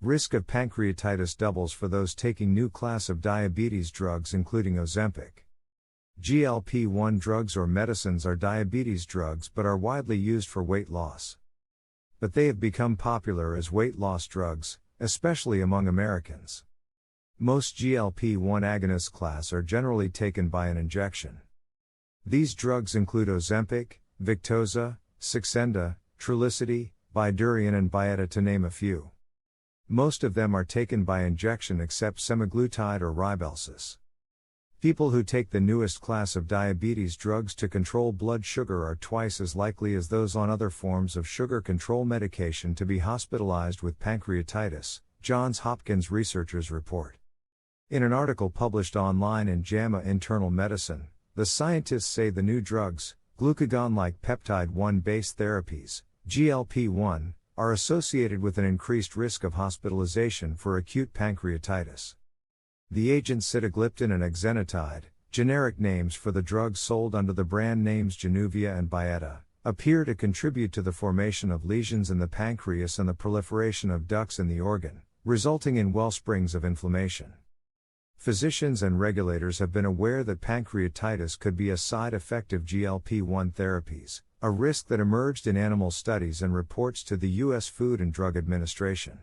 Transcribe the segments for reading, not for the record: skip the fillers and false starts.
Risk of pancreatitis doubles for those taking new class of diabetes drugs including Ozempic. GLP-1 drugs or medicines are diabetes drugs but are widely used for weight loss. But they have become popular as weight loss drugs, especially among Americans. Most GLP-1 agonist class are generally taken by an injection. These drugs include Ozempic, Victoza, Saxenda, Trulicity, Bydureon and Byetta to name a few. Most of them are taken by injection except Semaglutide or Rybelsus. People who take the newest class of diabetes drugs to control blood sugar are twice as likely as those on other forms of sugar control medication to be hospitalized with pancreatitis, Johns Hopkins researchers report. In an article published online in JAMA Internal Medicine, the scientists say the new drugs, glucagon-like peptide-1-based therapies, GLP-1, are associated with an increased risk of hospitalization for acute pancreatitis. The agents sitagliptin and exenatide, generic names for the drugs sold under the brand names Januvia and Byetta, appear to contribute to the formation of lesions in the pancreas and the proliferation of ducts in the organ, resulting in wellsprings of inflammation. Physicians and regulators have been aware that pancreatitis could be a side effect of GLP-1 therapies, a risk that emerged in animal studies and reports to the U.S. Food and Drug Administration.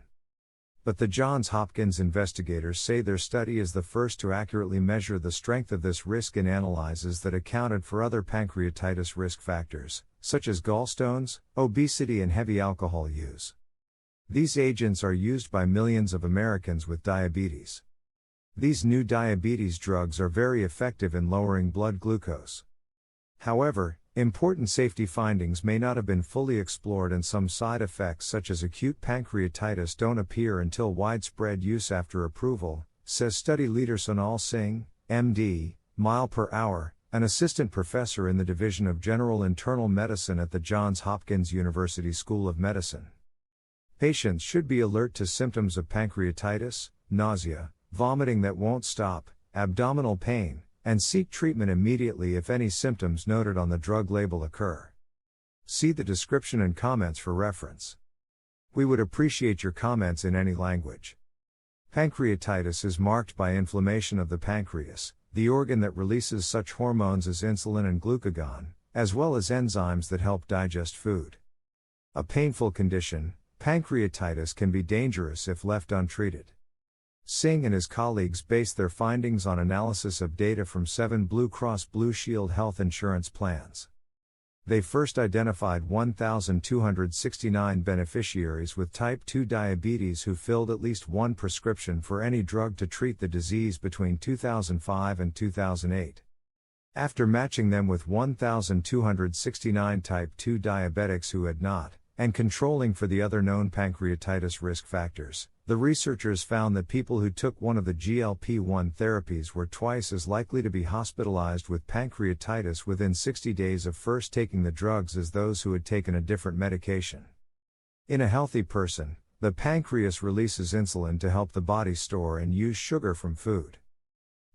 But the Johns Hopkins investigators say their study is the first to accurately measure the strength of this risk in analyses that accounted for other pancreatitis risk factors, such as gallstones, obesity and heavy alcohol use. These agents are used by millions of Americans with diabetes. These new diabetes drugs are very effective in lowering blood glucose. However, important safety findings may not have been fully explored and some side effects such as acute pancreatitis don't appear until widespread use after approval, says study leader Sonal Singh, MD, mile/hour, an assistant professor in the Division of General Internal Medicine at the Johns Hopkins University School of Medicine. Patients should be alert to symptoms of pancreatitis, nausea, vomiting that won't stop, abdominal pain, and seek treatment immediately if any symptoms noted on the drug label occur. See the description and comments for reference. We would appreciate your comments in any language. Pancreatitis is marked by inflammation of the pancreas, the organ that releases such hormones as insulin and glucagon, as well as enzymes that help digest food. A painful condition, pancreatitis can be dangerous if left untreated. Singh and his colleagues based their findings on analysis of data from 7 Blue Cross Blue Shield health insurance plans. They first identified 1,269 beneficiaries with type 2 diabetes who filled at least one prescription for any drug to treat the disease between 2005 and 2008. After matching them with 1,269 type 2 diabetics who had not, and controlling for the other known pancreatitis risk factors, the researchers found that people who took one of the GLP-1 therapies were twice as likely to be hospitalized with pancreatitis within 60 days of first taking the drugs as those who had taken a different medication. In a healthy person, the pancreas releases insulin to help the body store and use sugar from food.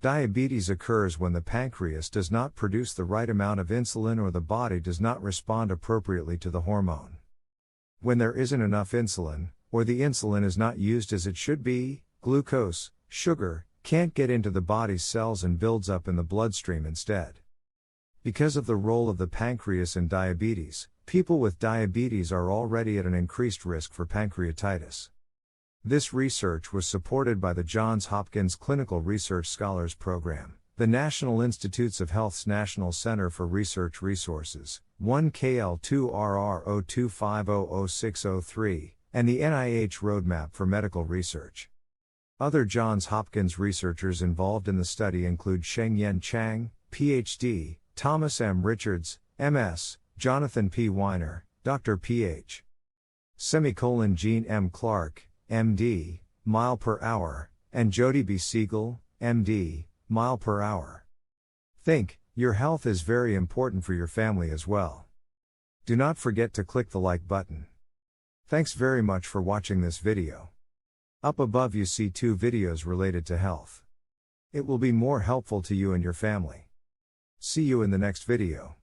Diabetes occurs when the pancreas does not produce the right amount of insulin or the body does not respond appropriately to the hormone. When there isn't enough insulin, or the insulin is not used as it should be, glucose, sugar, can't get into the body's cells and builds up in the bloodstream instead. Because of the role of the pancreas in diabetes, people with diabetes are already at an increased risk for pancreatitis. This research was supported by the Johns Hopkins Clinical Research Scholars Program, the National Institutes of Health's National Center for Research Resources, 1KL2RR02500603, and the NIH Roadmap for Medical Research. Other Johns Hopkins researchers involved in the study include Shengyan Chang, Ph.D., Thomas M. Richards, M.S., Jonathan P. Weiner, Dr. Ph. Jean M. Clark, M.D., mile/hour, and Jody B. Siegel, M.D., mile/hour. Think, your health is very important for your family as well. Do not forget to click the like button. Thanks very much for watching this video. Up above you see 2 videos related to health. It will be more helpful to you and your family. See you in the next video.